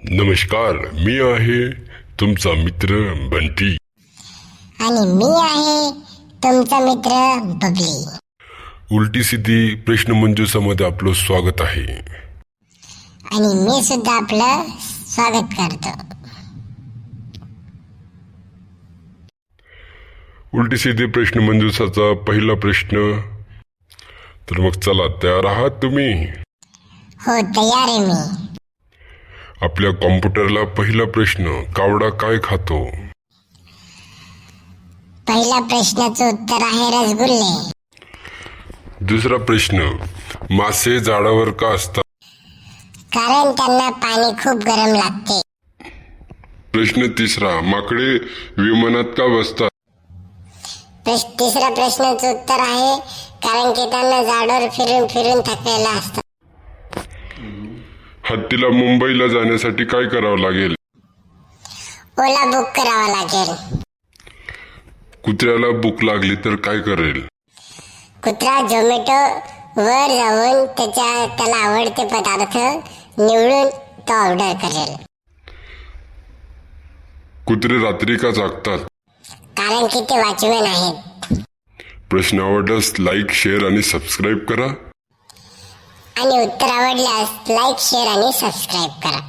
नमस्कार, मी आहे तुमचा मित्र बंटी आणि मी आहे तुमचा मित्र बबली. उलटी सीधी प्रश्नमंजुषामध्ये आपलं स्वागत आहे. आणि मी सुद्धा आपलं स्वागत करतो. उलटी सीधी प्रश्नमंजुषाचा पहिला प्रश्न. तर मग चला, तयार आहात तुम्ही? हो, तयार आहे मी. आपल्या कॉम्प्युटरला पहिला प्रश्न, कावडा काय खातो? पहिल्या प्रश्नाचं उत्तर आहे रसगुल्ले. दुसरा प्रश्न, मासे झाडावर का असतात? कारण त्यांना पाणी खूप गरम लागते. प्रश्न तिसरा, माकडे विमानात का बसतात? तिसऱ्या प्रश्नाचं उत्तर आहे कारण की त्यांना झाडावर फिरून फिरून थकलेला असतात. हत्तीला मुंबईला जाण्यासाठी काय करावं लागेल? ओला बुक करावा लागेल. कुत्र्याला भूक लागली तर काय करेल? कुत्रा झोमॅटो वर जाऊन त्याला आवडते पदार्थ निवडून तो ऑर्डर करेल. कुत्रे रात्री का जागतात? कारण की ते वॉचमॅन आहेत. प्रश्न आवडल्यास लाईक, शेअर आणि सबस्क्राईब करा. आणि उत्तर आवडल्यास लाईक, शेअर आणि सबस्क्राईब करा.